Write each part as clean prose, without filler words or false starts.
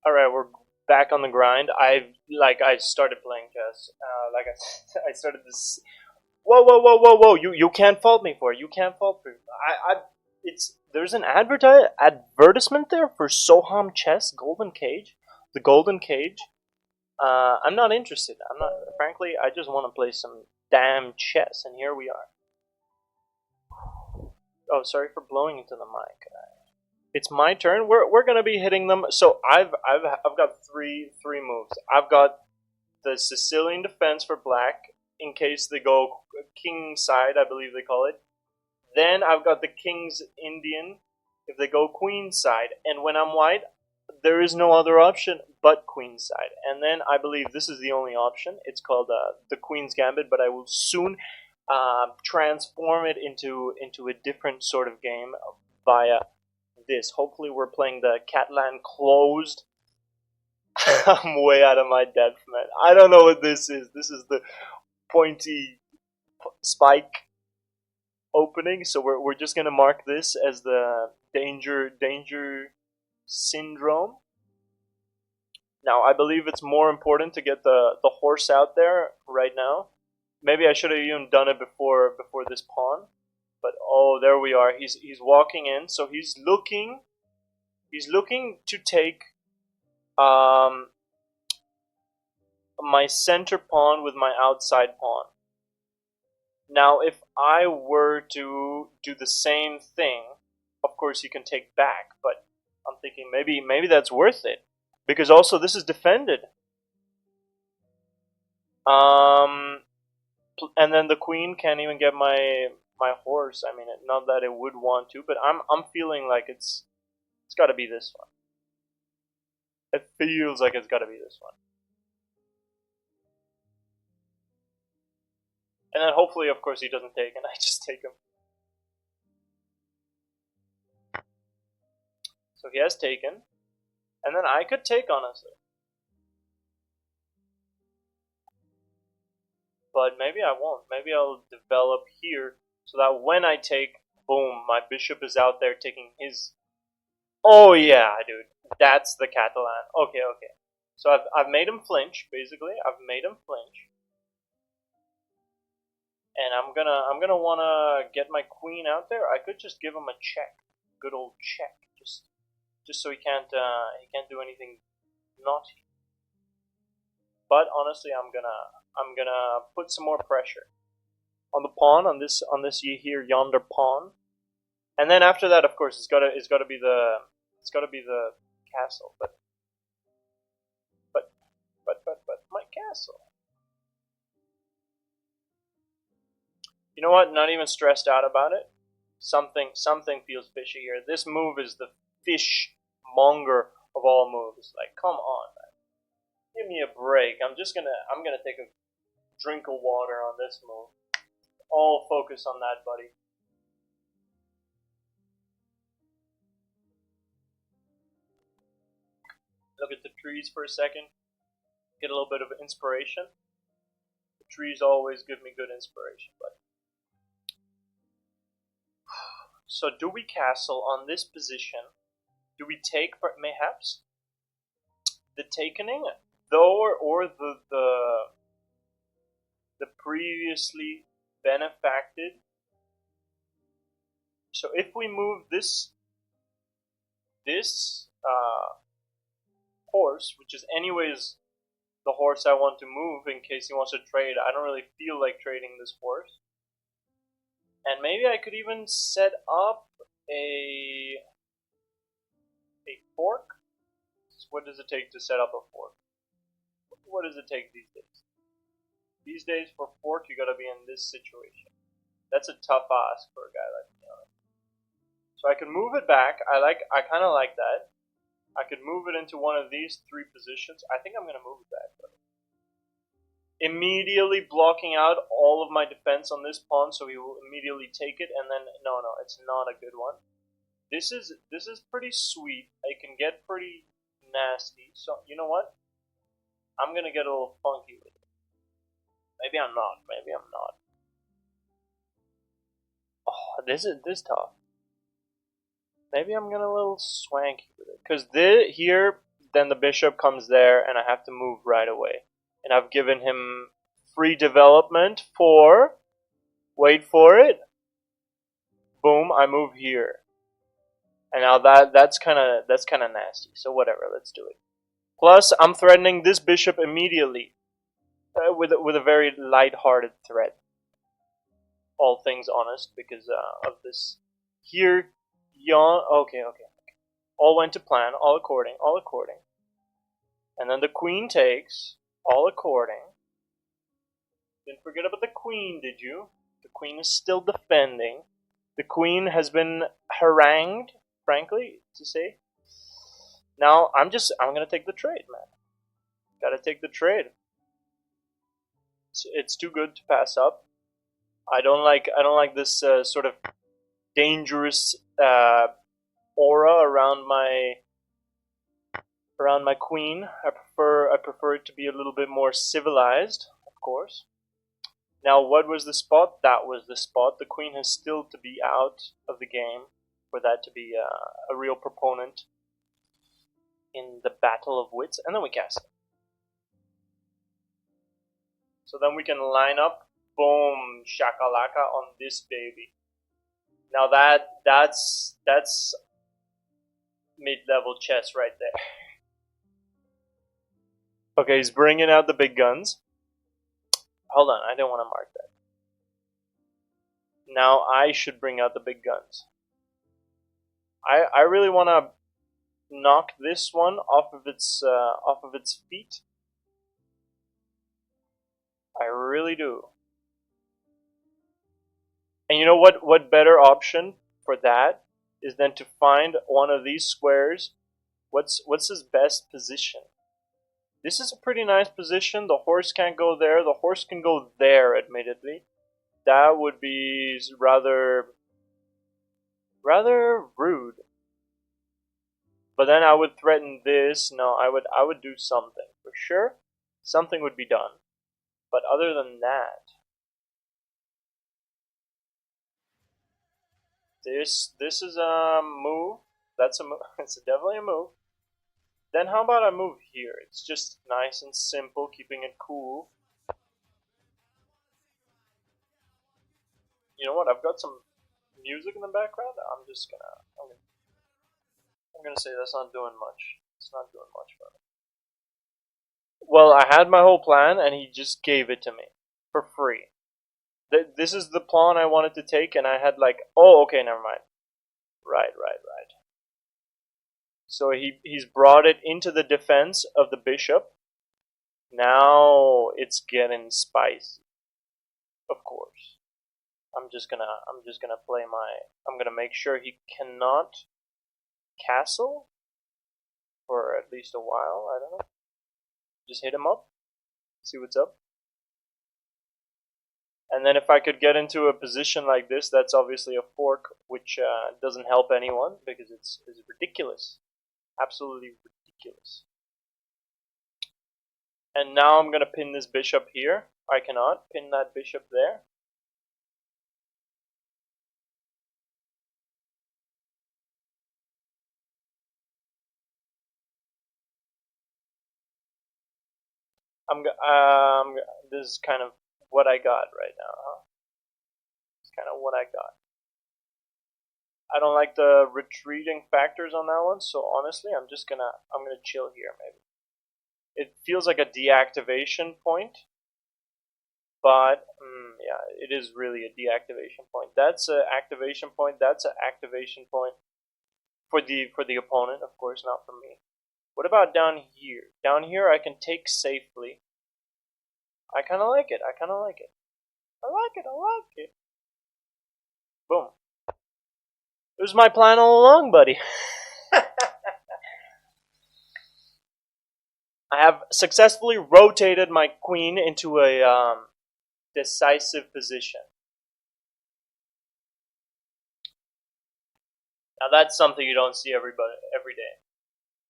All right, we're back on the grind. I started playing chess. I started this. Whoa, whoa, whoa, whoa, whoa! You can't fault me for it. You can't fault me. It's there's an advertisement there for Soham Chess Golden Cage, the Golden Cage. I'm not interested. I'm not. Frankly, I just want to play some damn chess, and here we are. Oh, sorry for blowing into the mic. It's my turn. We're gonna be hitting them. So I've got three moves. I've got the Sicilian defense for black in case they go king side, I believe they call it. Then I've got the king's Indian if they go queen side. And when I'm white, there is no other option but queen side. And then I believe this is the only option. It's called the queen's gambit, but I will soon transform it into a different sort of game via this. Hopefully, we're playing the Catalan closed. I'm way out of my depth, man. I don't know what this is. This is the pointy spike opening, so we're just gonna mark this as the danger syndrome. Now, I believe it's more important to get the horse out there right now. Maybe I should have even done it before this pawn. But oh, there we are. He's walking in, so he's looking to take my center pawn with my outside pawn. Now, if I were to do the same thing, of course you can take back, but I'm thinking maybe that's worth it because also this is defended. And then the queen can't even get my horse. I mean, not that it would want to, but I'm feeling like it's got to be this one. It feels like it's got to be this one. And then hopefully, of course, he doesn't take, and I just take him. So he has taken, and then I could take, honestly. But maybe I won't. Maybe I'll develop here so that when I take, boom, my bishop is out there taking his. Oh yeah, dude, that's the Catalan. Okay, okay. So I've made him flinch. Basically, I've made him flinch, and I'm gonna wanna get my queen out there. I could just give him a check, good old check, just so he can't do anything naughty. But honestly, I'm gonna put some more pressure on the pawn on this here yonder pawn, and then after that, of course, it's gotta be the castle. But my castle. You know what? Not even stressed out about it. Something feels fishy here. This move is the fish monger of all moves. Like, come on, man. Give me a break. I'm gonna take a drink of water on this move. All focus on that, buddy. Look at the trees for a second. Get a little bit of inspiration. The trees always give me good inspiration, buddy. So do we castle on this position? Do we take mayhaps the takening, though, or the previously benefacted? So if we move this horse, which is anyways the horse I want to move in case he wants to trade, I don't really feel like trading this horse. And maybe I could even set up a fork. What does it take to set up a fork? What does it take these days? These days, for fork, you gotta be in this situation. That's a tough ask for a guy like me. So I can move it back. I kind of like that. I could move it into one of these three positions. I think I'm gonna move it back, though. Immediately blocking out all of my defense on this pawn, so he will immediately take it. And then no, it's not a good one. This is pretty sweet. It can get pretty nasty. So you know what? I'm gonna get a little funky with it. Maybe I'm not. Maybe I'm not. Oh, this is tough. Maybe I'm gonna a little swanky with it, because here then the bishop comes there, and I have to move right away. And I've given him free development for, wait for it, boom, I move here. And now that's kind of nasty. So whatever, let's do it. Plus, I'm threatening this bishop immediately with a very light-hearted threat. All things honest, because of this here. Okay. All went to plan, all according. And then the queen takes, all according. Didn't forget about the queen, did you? The queen is still defending. The queen has been harangued, frankly, to say. Now, I'm gonna take the trade, man. Gotta take the trade. It's too good to pass up. I don't like this sort of dangerous aura around my queen. I prefer it to be a little bit more civilized, of course. Now, what was the spot? That was the spot. The queen has still to be out of the game for that to be a real proponent in the battle of wits. And then we cast it. So then we can line up, boom, shakalaka on this baby. Now that's mid-level chess right there. Okay, he's bringing out the big guns. Hold on, I don't want to mark that. Now I should bring out the big guns. I really want to knock this one off of its feet. I really do. And you know what better option for that is than to find one of these squares. What's his best position? This is a pretty nice position. The horse can't go there. The horse can go there, admittedly. That would be rather rude. But then I would threaten this. No, I would do something for sure. Something would be done. But other than that, this is a move. That's a move. It's definitely a move. Then how about I move here? It's just nice and simple, keeping it cool. You know what? I've got some music in the background. I'm gonna say that's not doing much. It's not doing much for me. Well, I had my whole plan, and he just gave it to me for free. This is the pawn I wanted to take, and I had like, oh, okay, never mind. Right. So he's brought it into the defense of the bishop. Now it's getting spicy. Of course. I'm gonna make sure he cannot castle for at least a while. I don't know. Just hit him up. See what's up. And then if I could get into a position like this, that's obviously a fork, which doesn't help anyone because it's ridiculous. Absolutely ridiculous. And now I'm going to pin this bishop here. I cannot pin that bishop there. This is kind of what I got right now, huh? It's kind of what I got. I don't like the retreating factors on that one, so honestly, I'm gonna chill here maybe. It feels like a deactivation point, but yeah, it is really a deactivation point. That's an activation point. That's an activation point for the opponent, of course, not for me. What about down here? Down here, I can take safely. I kind of like it. I like it. Boom. It was my plan all along, buddy. I have successfully rotated my queen into a decisive position. Now that's something you don't see every day.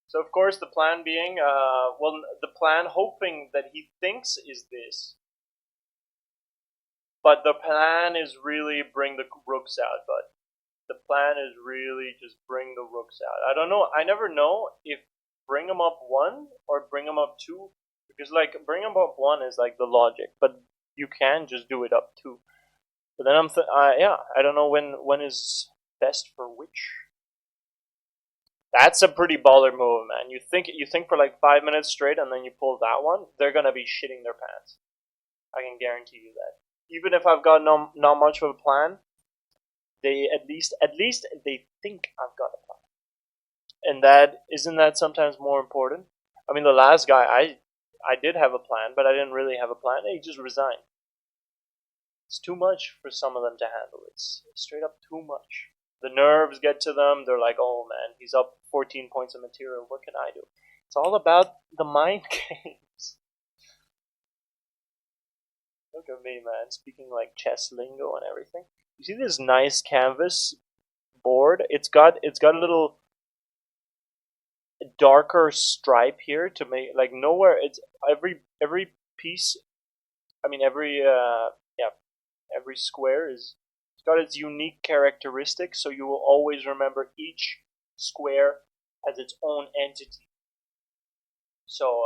So of course the plan being, the plan hoping that he thinks is this. But the plan is really bring the rooks out, bud. The plan is really just bring the rooks out. I don't know. I never know if bring them up 1 or bring them up 2, because like bring them up 1 is like the logic, but you can just do it up 2. But then yeah, I don't know when is best for which. That's a pretty baller move, man. You think for like 5 minutes straight, and then you pull that one, they're gonna be shitting their pants. I can guarantee you that. Even if I've got not much of a plan, they at least they think I've got a plan, and that isn't that sometimes more important. I mean, the last guy, I did have a plan, but I didn't really have a plan. He just resigned. It's too much for some of them to handle. It's straight up too much. The nerves get to them. They're like, oh man, he's up 14 points of material. What can I do? It's all about the mind games. Look at me, man, speaking like chess lingo and everything. You see this nice canvas board? It's got a little darker stripe here to make like nowhere. It's every piece. I mean every square is. It's got its unique characteristics, so you will always remember each square as its own entity. So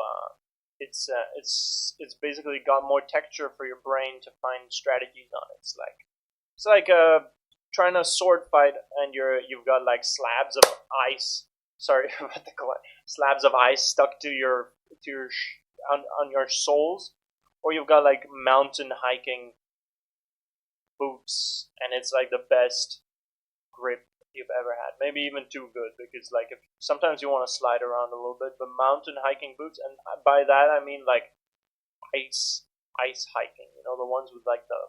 it's basically got more texture for your brain to find strategies on. It's like trying to sword fight, and you've got like slabs of ice. Sorry about the slabs of ice stuck to your on your soles, or you've got like mountain hiking boots, and it's like the best grip you've ever had. Maybe even too good, because like if sometimes you want to slide around a little bit, but mountain hiking boots, and by that I mean like ice hiking. You know, the ones with like the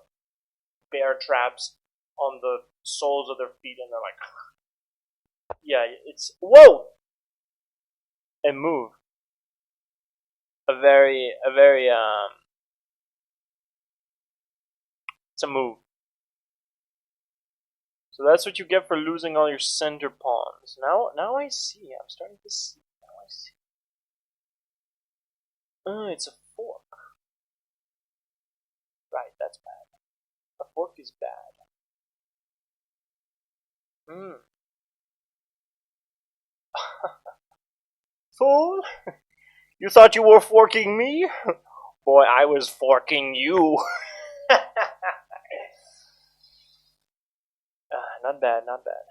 bear traps on the soles of their feet, and they're like, yeah, it's whoa, and move. A very it's a move. So that's what you get for losing all your center pawns. Now I see. I'm starting to see. Now I see. Oh, it's a fork. Right, that's bad. A fork is bad. Fool! You thought you were forking me? Boy, I was forking you. Not bad, not bad.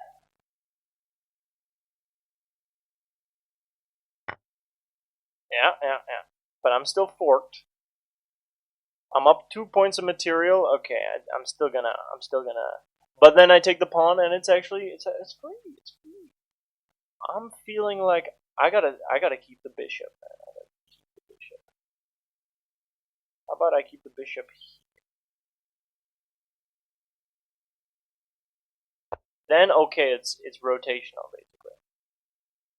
Yeah. But I'm still forked. I'm up 2 points of material. Okay, I'm still gonna. But then I take the pawn, and it's actually it's free. It's free. I'm feeling like I gotta keep the bishop. Man. I gotta keep the bishop. How about I keep the bishop here? Then okay, it's rotational basically.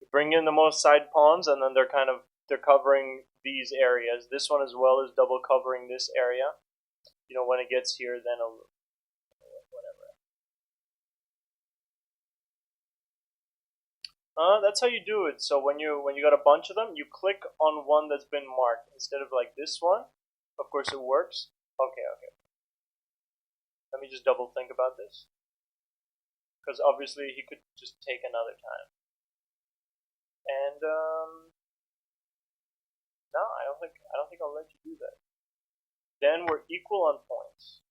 You bring in the most side pawns, and then they're covering these areas. This one as well is double covering this area. You know, when it gets here, then whatever. That's how you do it. So when you got a bunch of them, you click on one that's been marked instead of like this one. Of course, it works. Okay. Let me just double think about this, because obviously he could just take another time. And no, I don't think I'll let you do that. Then we're equal on points,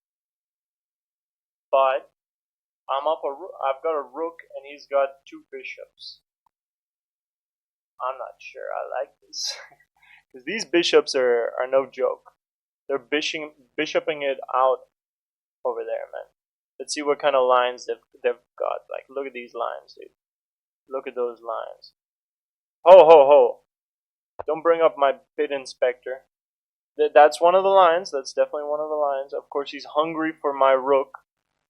but I've got a rook, and he's got 2 bishops. I'm not sure I like this, because these bishops are no joke. They're bishoping it out over there, man. Let's see what kind of lines they've got. Like, look at these lines, dude. Look at those lines. Ho! Don't bring up my bit inspector. That's one of the lines. That's definitely one of the lines. Of course, he's hungry for my rook,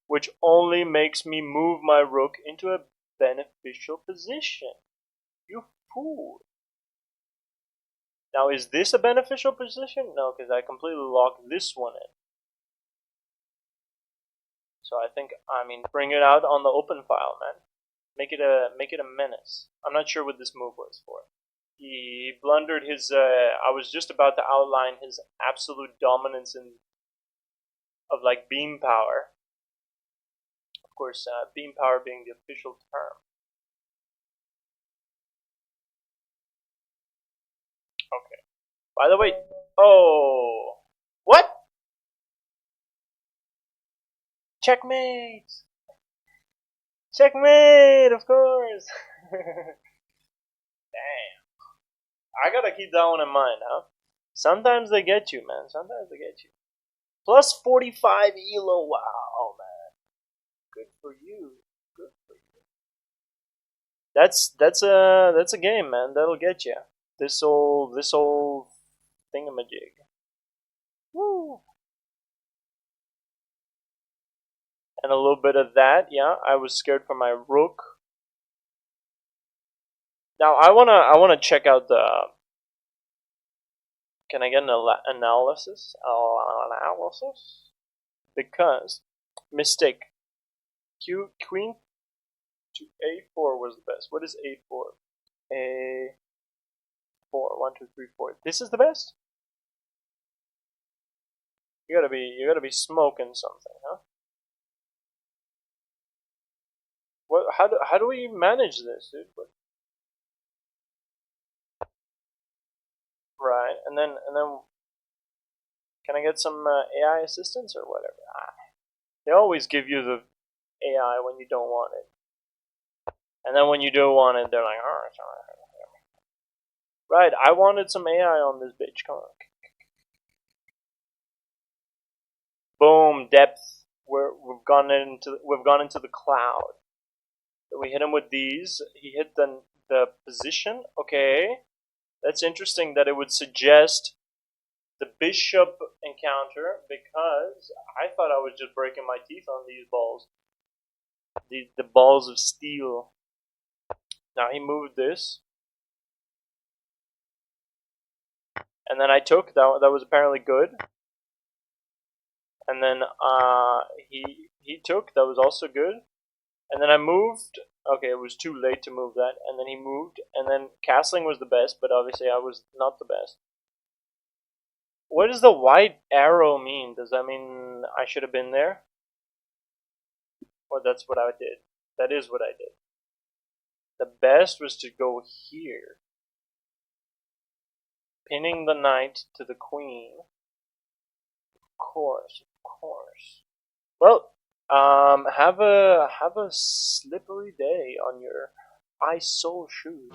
which only makes me move my rook into a beneficial position. You fool. Now, is this a beneficial position? No, because I completely locked this one in. So I think, bring it out on the open file, man. Make it a menace. I'm not sure what this move was for. He blundered his. I was just about to outline his absolute dominance of like beam power. Of course, beam power being the official term. Okay. By the way, oh, what? Checkmate! Checkmate, of course. Damn. I gotta keep that one in mind, huh? Sometimes they get you, man. Sometimes they get you. Plus 45 elo. Wow, man. Good for you. Good for you. That's a game, man. That'll get you. This old thingamajig. Woo. And a little bit of that. Yeah, I was scared for my rook. Now I wanna check out the. Can I get an analysis? Analysis? Because mistake. Queen to a4 was the best. What is a4? A4. 1, 2, 3, 4. This is the best. You gotta be smoking something, huh? What? How do we manage this, dude? What? Right, and then can I get some AI assistance or whatever? They always give you the AI when you don't want it, and then when you do want it, they're like, oh, right. I wanted some AI on this bitch. Come on. Boom, depth. We've gone into the cloud. So we hit him with these. He hit the position. Okay, that's interesting. That it would suggest the bishop encounter because I thought I was just breaking my teeth on these balls. The balls of steel. Now he moved this, and then I took that. That was apparently good. And then he took, that was also good. And then I moved. Okay, it was too late to move that. And then he moved, and then castling was the best, but obviously I was not the best. What does the white arrow mean? Does that mean I should have been there? Or that's what I did? That is what I did. The best was to go here, pinning the knight to the queen. Of course. Well, have a slippery day on your ice sole shoes.